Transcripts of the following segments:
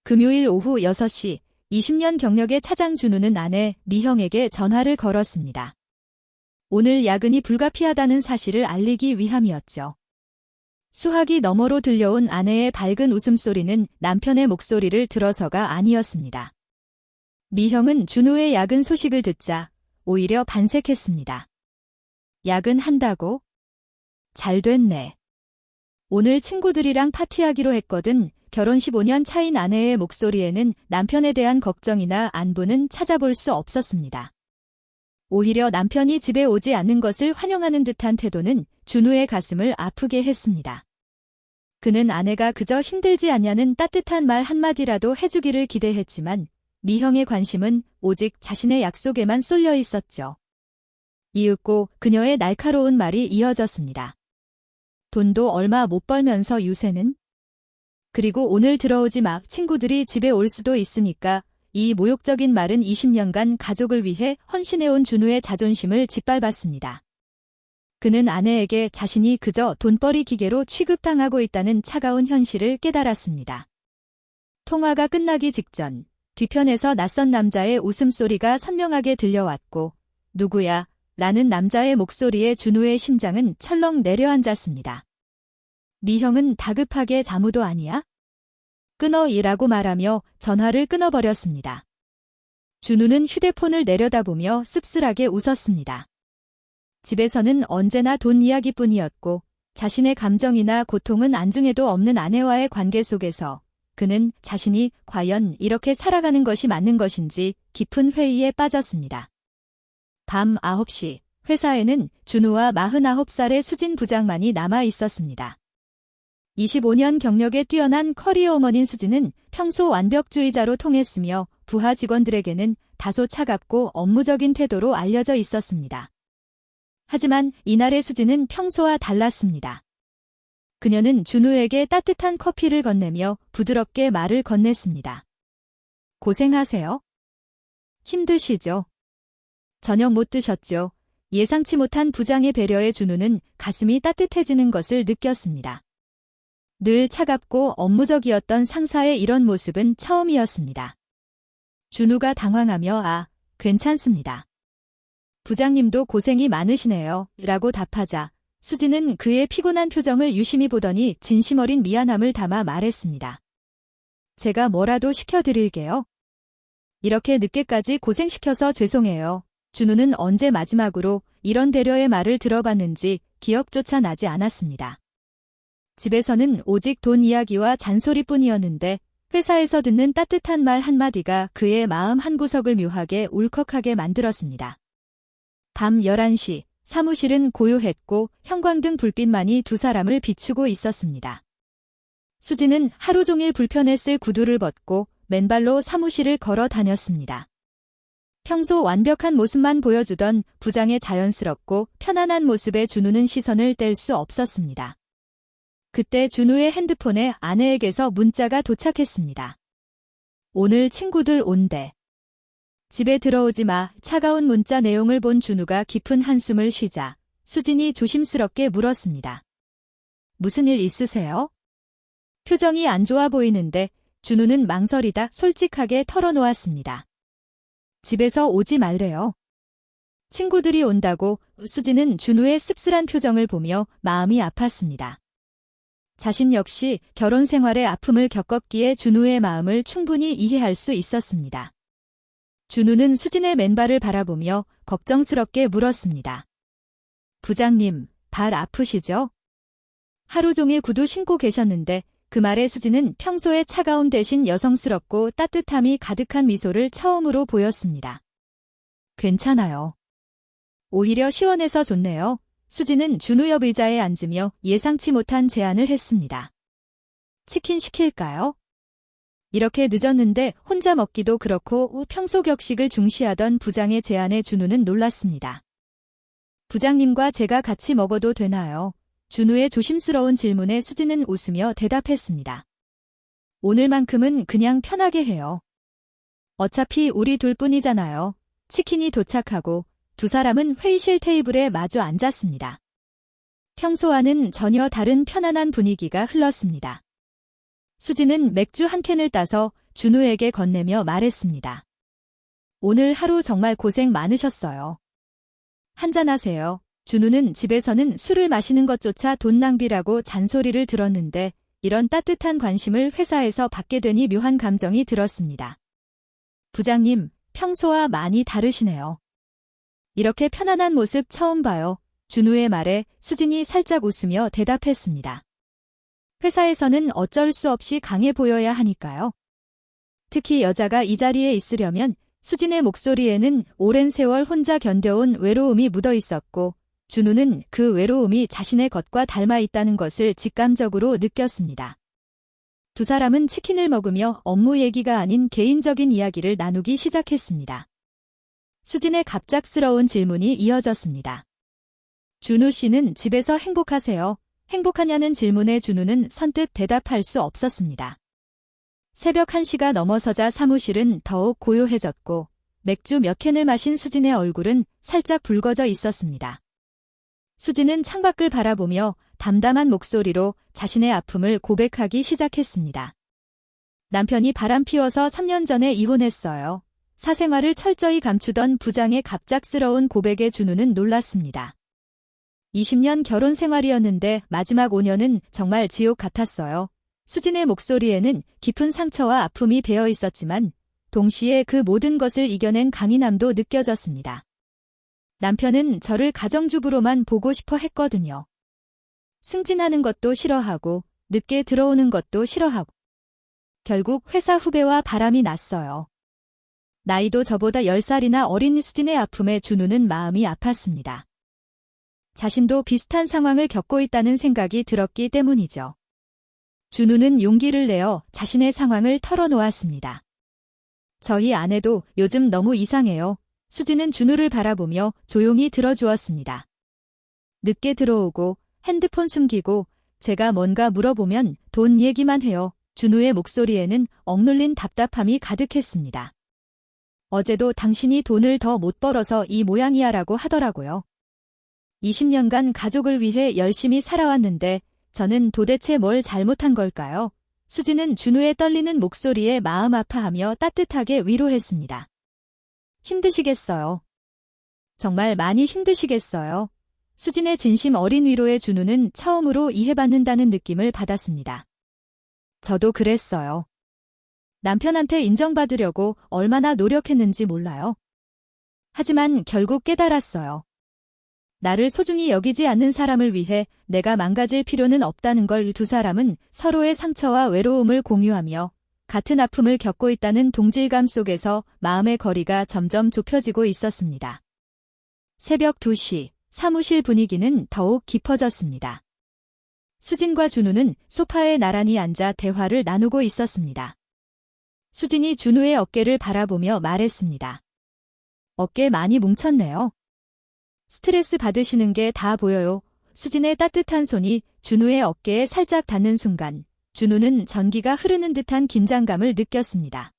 금요일 오후 6시 20년 경력의 차장 준우는 아내 미형에게 전화를 걸었습니다. 오늘 야근이 불가피하다는 사실을 알리기 위함이었죠. 수화기 너머로 들려온 아내의 밝은 웃음소리는 남편의 목소리를 들어서가 아니었습니다. 미형은 준우의 야근 소식을 듣자 오히려 반색했습니다. 야근한다고? 잘 됐네. 오늘 친구들이랑 파티하기로 했거든. 결혼 15년 차인 아내의 목소리에는 남편에 대한 걱정이나 안부는 찾아볼 수 없었습니다. 오히려 남편이 집에 오지 않는 것을 환영하는 듯한 태도는 준우의 가슴을 아프게 했습니다. 그는 아내가 그저 힘들지 않냐는 따뜻한 말 한마디라도 해주기를 기대했지만 미형의 관심은 오직 자신의 약속에만 쏠려 있었죠. 이윽고 그녀의 날카로운 말이 이어졌습니다. 돈도 얼마 못 벌면서 유세는? 그리고 오늘 들어오지 마. 친구들이 집에 올 수도 있으니까. 이 모욕적인 말은 20년간 가족을 위해 헌신해온 준우의 자존심을 짓밟았습니다. 그는 아내에게 자신이 그저 돈벌이 기계로 취급당하고 있다는 차가운 현실을 깨달았습니다. 통화가 끝나기 직전 뒤편에서 낯선 남자의 웃음소리가 선명하게 들려왔고 누구야? 라는 남자의 목소리에 준우의 심장은 철렁 내려앉았습니다. 미형은 다급하게 자무도 아니야? 끊어 이라고 말하며 전화를 끊어버렸습니다. 준우는 휴대폰을 내려다보며 씁쓸하게 웃었습니다. 집에서는 언제나 돈 이야기뿐이었고 자신의 감정이나 고통은 안중에도 없는 아내와의 관계 속에서 그는 자신이 과연 이렇게 살아가는 것이 맞는 것인지 깊은 회의에 빠졌습니다. 밤 9시 회사에는 준우와 49살의 수진 부장만이 남아 있었습니다. 25년 경력에 뛰어난 커리어우먼인 수진은 평소 완벽주의자로 통했으며 부하 직원들에게는 다소 차갑고 업무적인 태도로 알려져 있었습니다. 하지만 이날의 수진은 평소와 달랐습니다. 그녀는 준우에게 따뜻한 커피를 건네며 부드럽게 말을 건넸습니다. 고생하세요. 힘드시죠? 저녁 못 드셨죠? 예상치 못한 부장의 배려에 준우는 가슴이 따뜻해지는 것을 느꼈습니다. 늘 차갑고 업무적이었던 상사의 이런 모습은 처음이었습니다. 준우가 당황하며 괜찮습니다. 부장님도 고생이 많으시네요. 라고 답하자 수진은 그의 피곤한 표정을 유심히 보더니 진심 어린 미안함을 담아 말했습니다. 제가 뭐라도 시켜드릴게요. 이렇게 늦게까지 고생시켜서 죄송해요. 준우는 언제 마지막으로 이런 배려의 말을 들어봤는지 기억조차 나지 않았습니다. 집에서는 오직 돈 이야기와 잔소리뿐이었는데 회사에서 듣는 따뜻한 말 한마디가 그의 마음 한구석을 묘하게 울컥하게 만들었습니다. 밤 11시 사무실은 고요했고 형광등 불빛만이 두 사람을 비추고 있었습니다. 수진은 하루 종일 불편했을 구두를 벗고 맨발로 사무실을 걸어 다녔습니다. 평소 완벽한 모습만 보여주던 부장의 자연스럽고 편안한 모습에 준우는 시선을 뗄 수 없었습니다. 그때 준우의 핸드폰에 아내에게서 문자가 도착했습니다. 오늘 친구들 온대. 집에 들어오지 마. 차가운 문자 내용을 본 준우가 깊은 한숨을 쉬자 수진이 조심스럽게 물었습니다. 무슨 일 있으세요? 표정이 안 좋아 보이는데 준우는 망설이다 솔직하게 털어놓았습니다. 집에서 오지 말래요. 친구들이 온다고. 수진은 준우의 씁쓸한 표정을 보며 마음이 아팠습니다. 자신 역시 결혼 생활의 아픔을 겪었기에 준우의 마음을 충분히 이해할 수 있었습니다. 준우는 수진의 맨발을 바라보며 걱정스럽게 물었습니다. 부장님, 발 아프시죠? 하루 종일 구두 신고 계셨는데 그 말에 수진은 평소의 차가움 대신 여성스럽고 따뜻함이 가득한 미소를 처음으로 보였습니다. 괜찮아요. 오히려 시원해서 좋네요. 수진은 준우 옆 의자에 앉으며 예상치 못한 제안을 했습니다. 치킨 시킬까요? 이렇게 늦었는데 혼자 먹기도 그렇고 평소 격식을 중시하던 부장의 제안에 준우는 놀랐습니다. 부장님과 제가 같이 먹어도 되나요? 준우의 조심스러운 질문에 수진은 웃으며 대답했습니다. 오늘만큼은 그냥 편하게 해요. 어차피 우리 둘뿐이잖아요. 치킨이 도착하고 두 사람은 회의실 테이블에 마주 앉았습니다. 평소와는 전혀 다른 편안한 분위기가 흘렀습니다. 수진은 맥주 한 캔을 따서 준우에게 건네며 말했습니다. 오늘 하루 정말 고생 많으셨어요. 한잔하세요. 준우는 집에서는 술을 마시는 것조차 돈 낭비라고 잔소리를 들었는데 이런 따뜻한 관심을 회사에서 받게 되니 묘한 감정이 들었습니다. 부장님, 평소와 많이 다르시네요. 이렇게 편안한 모습 처음 봐요. 준우의 말에 수진이 살짝 웃으며 대답했습니다. 회사에서는 어쩔 수 없이 강해 보여야 하니까요. 특히 여자가 이 자리에 있으려면 수진의 목소리에는 오랜 세월 혼자 견뎌온 외로움이 묻어 있었고 준우는 그 외로움이 자신의 것과 닮아 있다는 것을 직감적으로 느꼈습니다. 두 사람은 치킨을 먹으며 업무 얘기가 아닌 개인적인 이야기를 나누기 시작했습니다. 수진의 갑작스러운 질문이 이어졌습니다. 준우 씨는 집에서 행복하세요? 행복하냐는 질문에 준우는 선뜻 대답할 수 없었습니다. 새벽 1시가 넘어서자 사무실은 더욱 고요해졌고 맥주 몇 캔을 마신 수진의 얼굴은 살짝 붉어져 있었습니다. 수진은 창밖을 바라보며 담담한 목소리로 자신의 아픔을 고백하기 시작했습니다. 남편이 바람 피워서 3년 전에 이혼했어요. 사생활을 철저히 감추던 부장의 갑작스러운 고백에 준우는 놀랐습니다. 20년 결혼 생활이었는데 마지막 5년은 정말 지옥 같았어요. 수진의 목소리에는 깊은 상처와 아픔이 배어 있었지만 동시에 그 모든 것을 이겨낸 강인함도 느껴졌습니다. 남편은 저를 가정주부로만 보고 싶어 했거든요. 승진하는 것도 싫어하고 늦게 들어오는 것도 싫어하고 결국 회사 후배와 바람이 났어요. 나이도 저보다 10살이나 어린 수진의 아픔에 준우는 마음이 아팠습니다. 자신도 비슷한 상황을 겪고 있다는 생각이 들었기 때문이죠. 준우는 용기를 내어 자신의 상황을 털어놓았습니다. 저희 아내도 요즘 너무 이상해요. 수진은 준우를 바라보며 조용히 들어주었습니다. 늦게 들어오고 핸드폰 숨기고 제가 뭔가 물어보면 돈 얘기만 해요. 준우의 목소리에는 억눌린 답답함이 가득했습니다. 어제도 당신이 돈을 더 못 벌어서 이 모양이야 라고 하더라고요. 20년간 가족을 위해 열심히 살아왔는데 저는 도대체 뭘 잘못한 걸까요? 수진은 준우의 떨리는 목소리에 마음 아파하며 따뜻하게 위로했습니다. 힘드시겠어요. 정말 많이 힘드시겠어요. 수진의 진심 어린 위로에 준우는 처음으로 이해받는다는 느낌을 받았습니다. 저도 그랬어요. 남편한테 인정받으려고 얼마나 노력했는지 몰라요. 하지만 결국 깨달았어요. 나를 소중히 여기지 않는 사람을 위해 내가 망가질 필요는 없다는 걸. 두 사람은 서로의 상처와 외로움을 공유하며 같은 아픔을 겪고 있다는 동질감 속에서 마음의 거리가 점점 좁혀지고 있었습니다. 새벽 2시, 사무실 분위기는 더욱 깊어졌습니다. 수진과 준우는 소파에 나란히 앉아 대화를 나누고 있었습니다. 수진이 준우의 어깨를 바라보며 말했습니다. 어깨 많이 뭉쳤네요. 스트레스 받으시는 게 다 보여요. 수진의 따뜻한 손이 준우의 어깨에 살짝 닿는 순간 준우는 전기가 흐르는 듯한 긴장감을 느꼈습니다.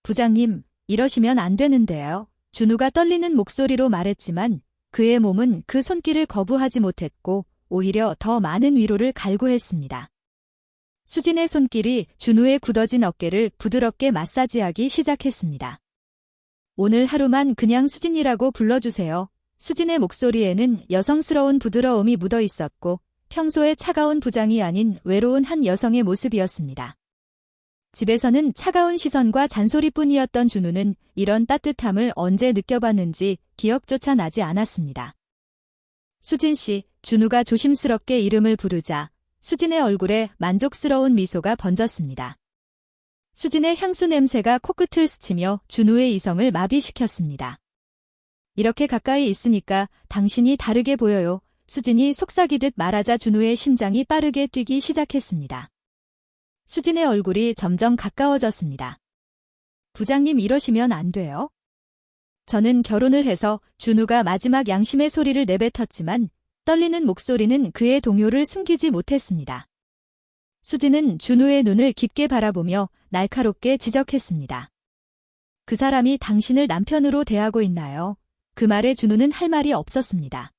부장님, 이러시면 안 되는데요. 준우가 떨리는 목소리로 말했지만 그의 몸은 그 손길을 거부하지 못했고 오히려 더 많은 위로를 갈구했습니다. 수진의 손길이 준우의 굳어진 어깨를 부드럽게 마사지하기 시작했습니다. 오늘 하루만 그냥 수진이라고 불러주세요. 수진의 목소리에는 여성스러운 부드러움이 묻어 있었고 평소에 차가운 부장이 아닌 외로운 한 여성의 모습이었습니다. 집에서는 차가운 시선과 잔소리뿐이었던 준우는 이런 따뜻함을 언제 느껴봤는지 기억조차 나지 않았습니다. 수진 씨, 준우가 조심스럽게 이름을 부르자 수진의 얼굴에 만족스러운 미소가 번졌습니다. 수진의 향수 냄새가 코끝을 스치며 준우의 이성을 마비시켰습니다. 이렇게 가까이 있으니까 당신이 다르게 보여요. 수진이 속삭이듯 말하자 준우의 심장이 빠르게 뛰기 시작했습니다. 수진의 얼굴이 점점 가까워졌습니다. 부장님 이러시면 안 돼요. 저는 결혼을 해서 준우가 마지막 양심의 소리를 내뱉었지만 떨리는 목소리는 그의 동요를 숨기지 못했습니다. 수진은 준우의 눈을 깊게 바라보며 날카롭게 지적했습니다. 그 사람이 당신을 남편으로 대하고 있나요? 그 말에 준우는 할 말이 없었습니다.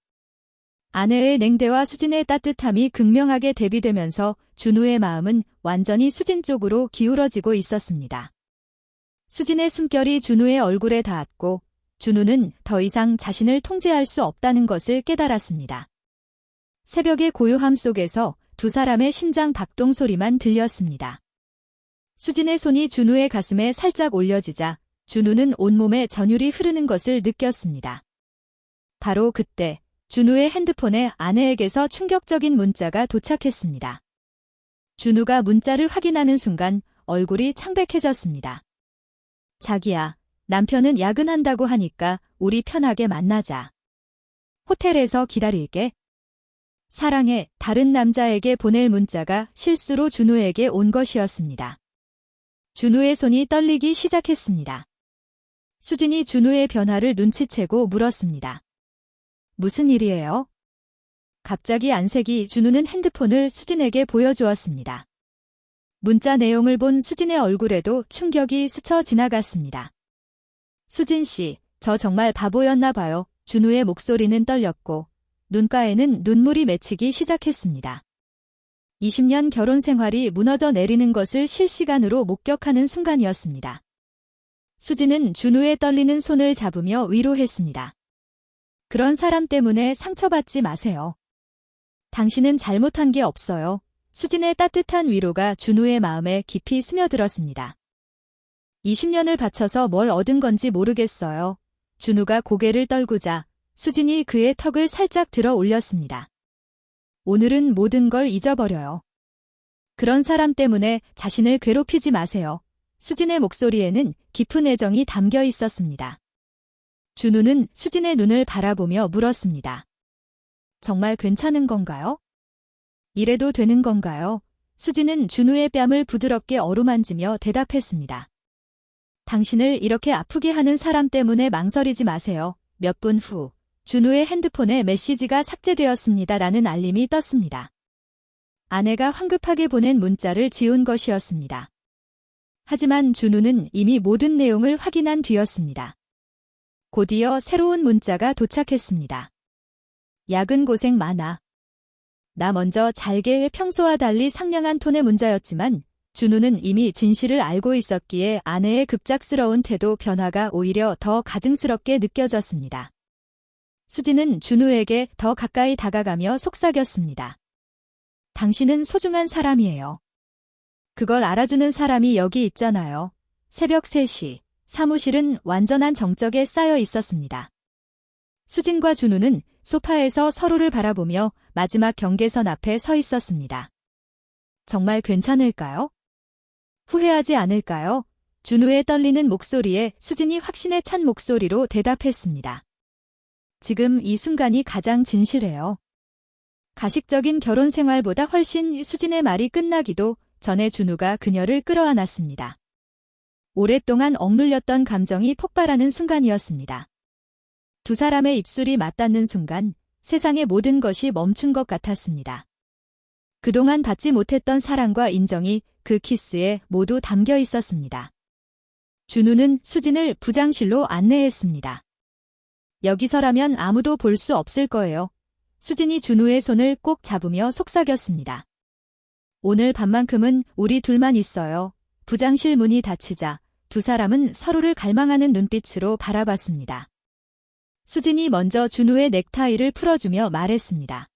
아내의 냉대와 수진의 따뜻함이 극명하게 대비되면서 준우의 마음은 완전히 수진 쪽으로 기울어지고 있었습니다. 수진의 숨결이 준우의 얼굴에 닿았고 준우는 더 이상 자신을 통제할 수 없다는 것을 깨달았습니다. 새벽의 고요함 속에서 두 사람의 심장 박동 소리만 들렸습니다. 수진의 손이 준우의 가슴에 살짝 올려지자 준우는 온몸에 전율이 흐르는 것을 느꼈습니다. 바로 그때 준우의 핸드폰에 아내에게서 충격적인 문자가 도착했습니다. 준우가 문자를 확인하는 순간 얼굴이 창백해졌습니다. 자기야, 남편은 야근한다고 하니까 우리 편하게 만나자. 호텔에서 기다릴게. 사랑해, 다른 남자에게 보낼 문자가 실수로 준우에게 온 것이었습니다. 준우의 손이 떨리기 시작했습니다. 수진이 준우의 변화를 눈치채고 물었습니다. 무슨 일이에요? 갑자기 안색이 준우는 핸드폰을 수진에게 보여주었습니다. 문자 내용을 본 수진의 얼굴에도 충격이 스쳐 지나갔습니다. 수진 씨, 저 정말 바보였나 봐요. 준우의 목소리는 떨렸고 눈가에는 눈물이 맺히기 시작했습니다. 20년 결혼 생활이 무너져 내리는 것을 실시간으로 목격하는 순간이었습니다. 수진은 준우의 떨리는 손을 잡으며 위로했습니다. 그런 사람 때문에 상처받지 마세요. 당신은 잘못한 게 없어요. 수진의 따뜻한 위로가 준우의 마음에 깊이 스며들었습니다. 20년을 바쳐서 뭘 얻은 건지 모르겠어요. 준우가 고개를 떨구자 수진이 그의 턱을 살짝 들어 올렸습니다. 오늘은 모든 걸 잊어버려요. 그런 사람 때문에 자신을 괴롭히지 마세요. 수진의 목소리에는 깊은 애정이 담겨 있었습니다. 준우는 수진의 눈을 바라보며 물었습니다. 정말 괜찮은 건가요? 이래도 되는 건가요? 수진은 준우의 뺨을 부드럽게 어루만지며 대답했습니다. 당신을 이렇게 아프게 하는 사람 때문에 망설이지 마세요. 몇 분 후, 준우의 핸드폰에 메시지가 삭제되었습니다라는 알림이 떴습니다. 아내가 황급하게 보낸 문자를 지운 것이었습니다. 하지만 준우는 이미 모든 내용을 확인한 뒤였습니다. 곧이어 새로운 문자가 도착했습니다. 야근 고생 많아. 나 먼저 잘게. 평소와 달리 상냥한 톤의 문자였지만 준우는 이미 진실을 알고 있었기에 아내의 급작스러운 태도 변화가 오히려 더 가증스럽게 느껴졌습니다. 수진은 준우에게 더 가까이 다가가며 속삭였습니다. 당신은 소중한 사람이에요. 그걸 알아주는 사람이 여기 있잖아요. 새벽 3시, 사무실은 완전한 정적에 쌓여 있었습니다. 수진과 준우는 소파에서 서로를 바라보며 마지막 경계선 앞에 서 있었습니다. 정말 괜찮을까요? 후회하지 않을까요? 준우의 떨리는 목소리에 수진이 확신에 찬 목소리로 대답했습니다. 지금 이 순간이 가장 진실해요. 가식적인 결혼 생활보다 훨씬. 수진의 말이 끝나기도 전에 준우가 그녀를 끌어안았습니다. 오랫동안 억눌렸던 감정이 폭발하는 순간이었습니다. 두 사람의 입술이 맞닿는 순간 세상의 모든 것이 멈춘 것 같았습니다. 그동안 받지 못했던 사랑과 인정이 그 키스에 모두 담겨 있었습니다. 준우는 수진을 부장실로 안내했습니다. 여기서라면 아무도 볼 수 없을 거예요. 수진이 준우의 손을 꼭 잡으며 속삭였습니다. 오늘 밤만큼은 우리 둘만 있어요. 부장실 문이 닫히자 두 사람은 서로를 갈망하는 눈빛으로 바라봤습니다. 수진이 먼저 준우의 넥타이를 풀어주며 말했습니다.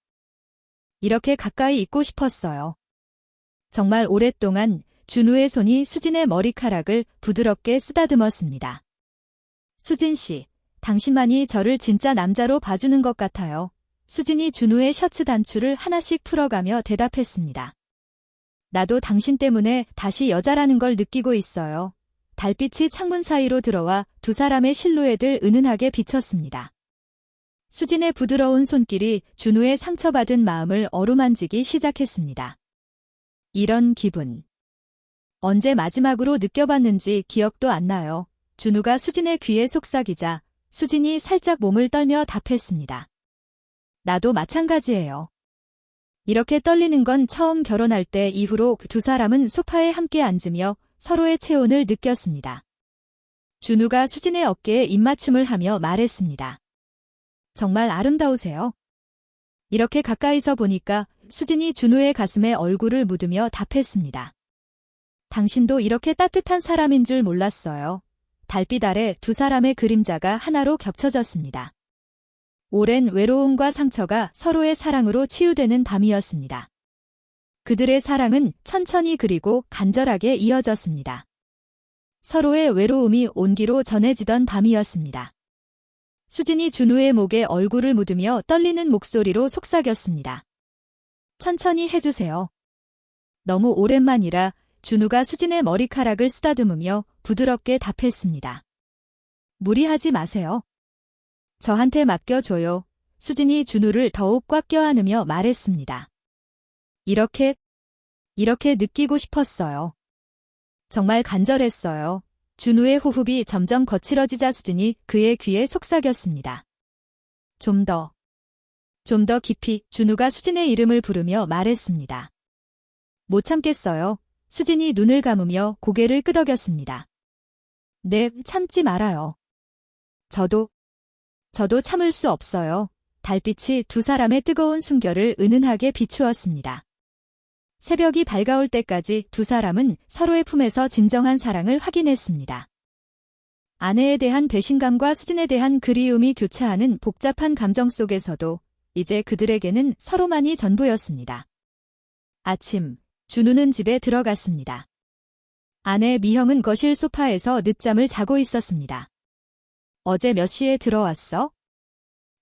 이렇게 가까이 있고 싶었어요. 정말 오랫동안 준우의 손이 수진의 머리카락을 부드럽게 쓰다듬었습니다. 수진 씨, 당신만이 저를 진짜 남자로 봐주는 것 같아요. 수진이 준우의 셔츠 단추를 하나씩 풀어가며 대답했습니다. 나도 당신 때문에 다시 여자라는 걸 느끼고 있어요. 달빛이 창문 사이로 들어와 두 사람의 실루엣을 은은하게 비췄습니다. 수진의 부드러운 손길이 준우의 상처받은 마음을 어루만지기 시작했습니다. 이런 기분. 언제 마지막으로 느껴봤는지 기억도 안 나요. 준우가 수진의 귀에 속삭이자 수진이 살짝 몸을 떨며 답했습니다. 나도 마찬가지예요. 이렇게 떨리는 건 처음 결혼할 때 이후로 두 사람은 소파에 함께 앉으며 서로의 체온을 느꼈습니다. 준우가 수진의 어깨에 입맞춤을 하며 말했습니다. 정말 아름다우세요. 이렇게 가까이서 보니까 수진이 준우의 가슴에 얼굴을 묻으며 답했습니다. 당신도 이렇게 따뜻한 사람인 줄 몰랐어요. 달빛 아래 두 사람의 그림자가 하나로 겹쳐졌습니다. 오랜 외로움과 상처가 서로의 사랑으로 치유되는 밤이었습니다. 그들의 사랑은 천천히 그리고 간절하게 이어졌습니다. 서로의 외로움이 온기로 전해지던 밤이었습니다. 수진이 준우의 목에 얼굴을 묻으며 떨리는 목소리로 속삭였습니다. 천천히 해주세요. 너무 오랜만이라 준우가 수진의 머리카락을 쓰다듬으며 부드럽게 답했습니다. 무리하지 마세요. 저한테 맡겨줘요. 수진이 준우를 더욱 꽉 껴안으며 말했습니다. 이렇게 느끼고 싶었어요. 정말 간절했어요. 준우의 호흡이 점점 거칠어지자 수진이 그의 귀에 속삭였습니다. 좀 더 깊이 준우가 수진의 이름을 부르며 말했습니다. 못 참겠어요. 수진이 눈을 감으며 고개를 끄덕였습니다. 네, 참지 말아요. 저도 참을 수 없어요. 달빛이 두 사람의 뜨거운 숨결을 은은하게 비추었습니다. 새벽이 밝아올 때까지 두 사람은 서로의 품에서 진정한 사랑을 확인했습니다. 아내에 대한 배신감과 수진에 대한 그리움이 교차하는 복잡한 감정 속에서도 이제 그들에게는 서로만이 전부였습니다. 아침, 준우는 집에 들어갔습니다. 아내 미형은 거실 소파에서 늦잠을 자고 있었습니다. 어제 몇 시에 들어왔어?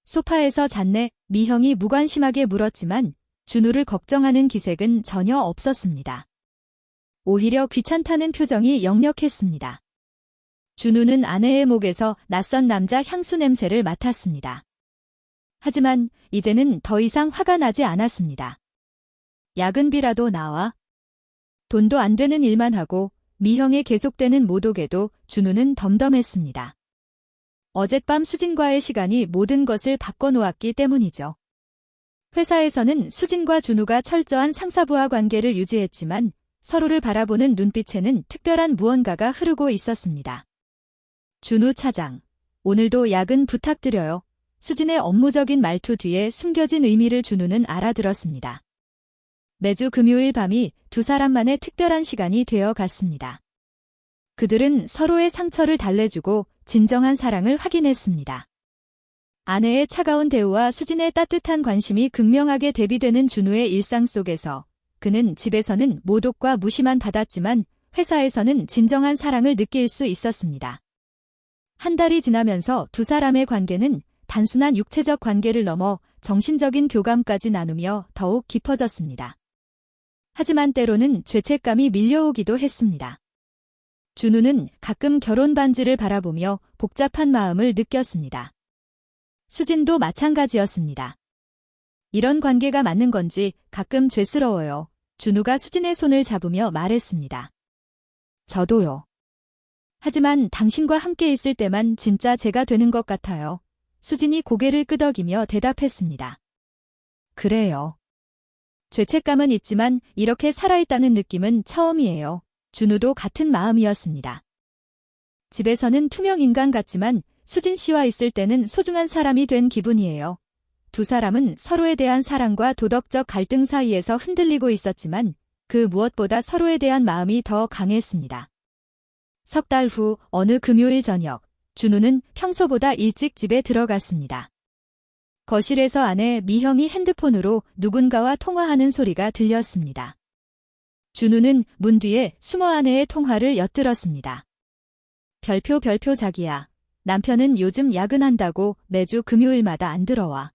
소파에서 잤네. 미형이 무관심하게 물었지만 준우를 걱정하는 기색은 전혀 없었습니다. 오히려 귀찮다는 표정이 역력했습니다. 준우는 아내의 목에서 낯선 남자 향수 냄새를 맡았습니다. 하지만 이제는 더 이상 화가 나지 않았습니다. 야근비라도 나와. 돈도 안 되는 일만 하고 미형의 계속되는 모독에도 준우는 덤덤했습니다. 어젯밤 수진과의 시간이 모든 것을 바꿔놓았기 때문이죠. 회사에서는 수진과 준우가 철저한 상사부하 관계를 유지했지만 서로를 바라보는 눈빛에는 특별한 무언가가 흐르고 있었습니다. 준우 차장, 오늘도 야근 부탁드려요. 수진의 업무적인 말투 뒤에 숨겨진 의미를 준우는 알아들었습니다. 매주 금요일 밤이 두 사람만의 특별한 시간이 되어 갔습니다. 그들은 서로의 상처를 달래주고 진정한 사랑을 확인했습니다. 아내의 차가운 대우와 수진의 따뜻한 관심이 극명하게 대비되는 준우의 일상 속에서 그는 집에서는 모독과 무시만 받았지만 회사에서는 진정한 사랑을 느낄 수 있었습니다. 한 달이 지나면서 두 사람의 관계는 단순한 육체적 관계를 넘어 정신적인 교감까지 나누며 더욱 깊어졌습니다. 하지만 때로는 죄책감이 밀려오기도 했습니다. 준우는 가끔 결혼 반지를 바라보며 복잡한 마음을 느꼈습니다. 수진도 마찬가지였습니다. 이런 관계가 맞는 건지 가끔 죄스러워요. 준우가 수진의 손을 잡으며 말했습니다. 저도요. 하지만 당신과 함께 있을 때만 진짜 제가 되는 것 같아요. 수진이 고개를 끄덕이며 대답했습니다. 그래요. 죄책감은 있지만 이렇게 살아있다는 느낌은 처음이에요. 준우도 같은 마음이었습니다. 집에서는 투명 인간 같지만 수진 씨와 있을 때는 소중한 사람이 된 기분이에요. 두 사람은 서로에 대한 사랑과 도덕적 갈등 사이에서 흔들리고 있었지만 그 무엇보다 서로에 대한 마음이 더 강했습니다. 석 달 후 어느 금요일 저녁, 준우는 평소보다 일찍 집에 들어갔습니다. 거실에서 아내 미형이 핸드폰으로 누군가와 통화하는 소리가 들렸습니다. 준우는 문 뒤에 숨어 아내의 통화를 엿들었습니다. 별표 자기야. 남편은 요즘 야근한다고 매주 금요일마다 안 들어와.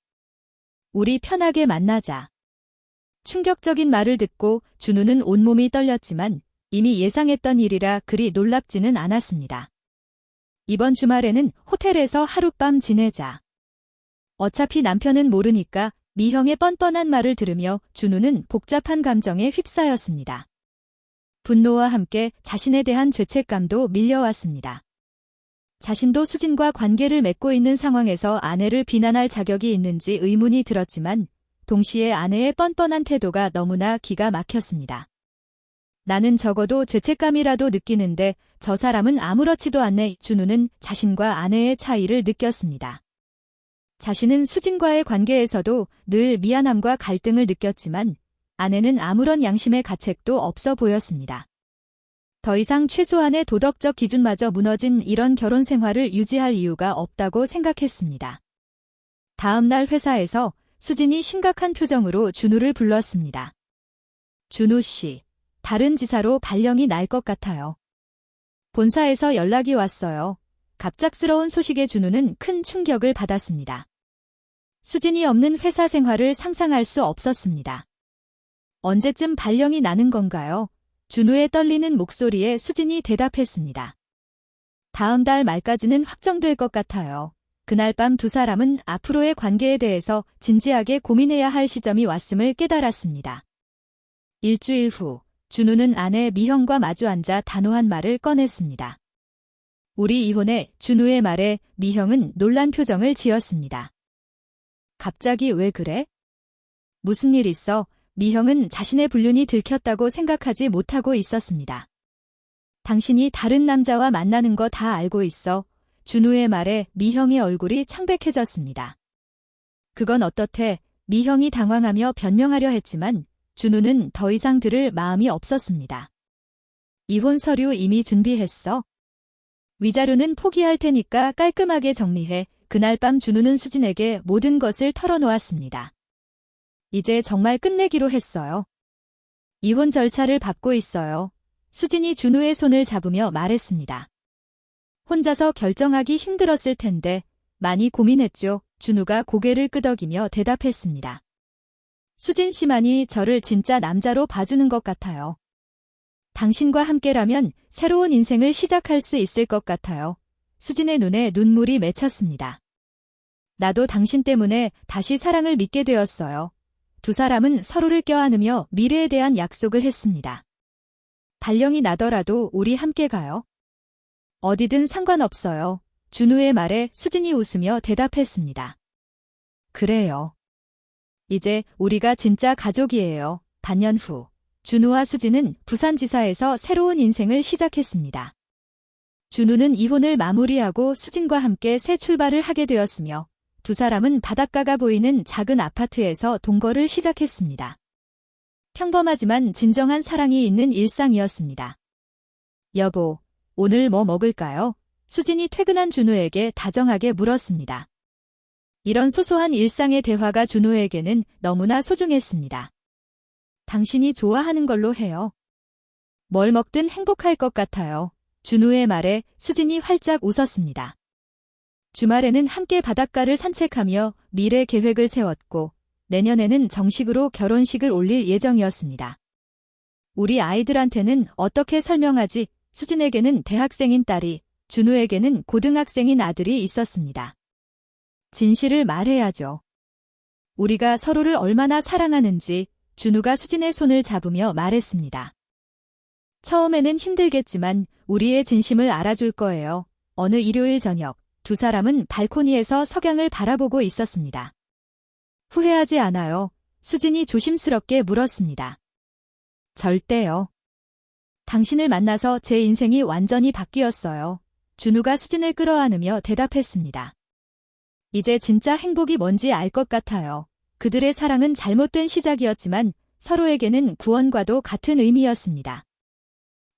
우리 편하게 만나자. 충격적인 말을 듣고 준우는 온몸이 떨렸지만 이미 예상했던 일이라 그리 놀랍지는 않았습니다. 이번 주말에는 호텔에서 하룻밤 지내자. 어차피 남편은 모르니까 미형의 뻔뻔한 말을 들으며 준우는 복잡한 감정에 휩싸였습니다. 분노와 함께 자신에 대한 죄책감도 밀려왔습니다. 자신도 수진과 관계를 맺고 있는 상황에서 아내를 비난할 자격이 있는지 의문이 들었지만 동시에 아내의 뻔뻔한 태도가 너무나 기가 막혔습니다. 나는 적어도 죄책감이라도 느끼는데 저 사람은 아무렇지도 않네. 준우는 자신과 아내의 차이를 느꼈습니다. 자신은 수진과의 관계에서도 늘 미안함과 갈등을 느꼈지만 아내는 아무런 양심의 가책도 없어 보였습니다. 더 이상 최소한의 도덕적 기준마저 무너진 이런 결혼 생활을 유지할 이유가 없다고 생각했습니다. 다음 날 회사에서 수진이 심각한 표정으로 준우를 불렀습니다. 준우 씨, 다른 지사로 발령이 날 것 같아요. 본사에서 연락이 왔어요. 갑작스러운 소식에 준우는 큰 충격을 받았습니다. 수진이 없는 회사 생활을 상상할 수 없었습니다. 언제쯤 발령이 나는 건가요? 준우의 떨리는 목소리에 수진이 대답했습니다. 다음 달 말까지는 확정될 것 같아요. 그날 밤 두 사람은 앞으로의 관계에 대해서 진지하게 고민해야 할 시점이 왔음을 깨달았습니다. 일주일 후, 준우는 아내 미형과 마주 앉아 단호한 말을 꺼냈습니다. 우리 이혼해. 준우의 말에 미형은 놀란 표정을 지었습니다. 갑자기 왜 그래? 무슨 일 있어? 미형은 자신의 불륜이 들켰다고 생각하지 못하고 있었습니다. 당신이 다른 남자와 만나는 거 다 알고 있어. 준우의 말에 미형의 얼굴이 창백해졌습니다. 그건 어떻대? 미형이 당황하며 변명하려 했지만 준우는 더 이상 들을 마음이 없었습니다. 이혼 서류 이미 준비했어? 위자료는 포기할 테니까 깔끔하게 정리해. 그날 밤 준우는 수진에게 모든 것을 털어놓았습니다. 이제 정말 끝내기로 했어요. 이혼 절차를 밟고 있어요. 수진이 준우의 손을 잡으며 말했습니다. 혼자서 결정하기 힘들었을 텐데 많이 고민했죠. 준우가 고개를 끄덕이며 대답했습니다. 수진 씨만이 저를 진짜 남자로 봐주는 것 같아요. 당신과 함께라면 새로운 인생을 시작할 수 있을 것 같아요. 수진의 눈에 눈물이 맺혔습니다. 나도 당신 때문에 다시 사랑을 믿게 되었어요. 두 사람은 서로를 껴안으며 미래에 대한 약속을 했습니다. 발령이 나더라도 우리 함께 가요. 어디든 상관없어요. 준우의 말에 수진이 웃으며 대답했습니다. 그래요. 이제 우리가 진짜 가족이에요. 반년 후, 준우와 수진은 부산지사에서 새로운 인생을 시작했습니다. 준우는 이혼을 마무리하고 수진과 함께 새 출발을 하게 되었으며 두 사람은 바닷가가 보이는 작은 아파트에서 동거를 시작했습니다. 평범하지만 진정한 사랑이 있는 일상이었습니다. 여보, 오늘 뭐 먹을까요? 수진이 퇴근한 준우에게 다정하게 물었습니다. 이런 소소한 일상의 대화가 준우에게는 너무나 소중했습니다. 당신이 좋아하는 걸로 해요. 뭘 먹든 행복할 것 같아요. 준우의 말에 수진이 활짝 웃었습니다. 주말에는 함께 바닷가를 산책하며 미래 계획을 세웠고 내년에는 정식으로 결혼식을 올릴 예정이었습니다. 우리 아이들한테는 어떻게 설명하지? 수진에게는 대학생인 딸이, 준우에게는 고등학생인 아들이 있었습니다. 진실을 말해야죠. 우리가 서로를 얼마나 사랑하는지 준우가 수진의 손을 잡으며 말했습니다. 처음에는 힘들겠지만 우리의 진심을 알아줄 거예요. 어느 일요일 저녁, 두 사람은 발코니에서 석양을 바라보고 있었습니다. 후회하지 않아요? 수진이 조심스럽게 물었습니다. 절대요. 당신을 만나서 제 인생이 완전히 바뀌었어요. 준우가 수진을 끌어안으며 대답했습니다. 이제 진짜 행복이 뭔지 알 것 같아요. 그들의 사랑은 잘못된 시작이었지만 서로에게는 구원과도 같은 의미였습니다.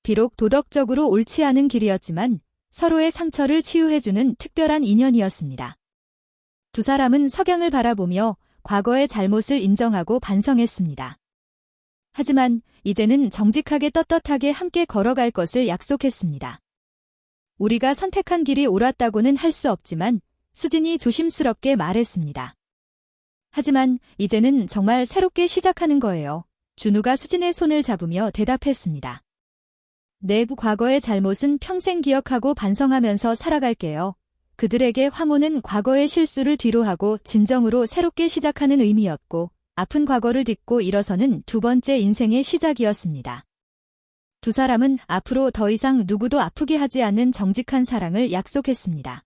비록 도덕적으로 옳지 않은 길이었지만 서로의 상처를 치유해주는 특별한 인연이었습니다. 두 사람은 석양을 바라보며 과거의 잘못을 인정하고 반성했습니다. 하지만 이제는 정직하게 떳떳하게 함께 걸어갈 것을 약속했습니다. 우리가 선택한 길이 옳았다고는 할 수 없지만 수진이 조심스럽게 말했습니다. 하지만 이제는 정말 새롭게 시작하는 거예요. 준우가 수진의 손을 잡으며 대답했습니다. 내 과거의 잘못은 평생 기억하고 반성하면서 살아갈게요. 그들에게 황혼은 과거의 실수를 뒤로하고 진정으로 새롭게 시작하는 의미였고 아픈 과거를 딛고 일어서는 두 번째 인생의 시작이었습니다. 두 사람은 앞으로 더 이상 누구도 아프게 하지 않는 정직한 사랑을 약속했습니다.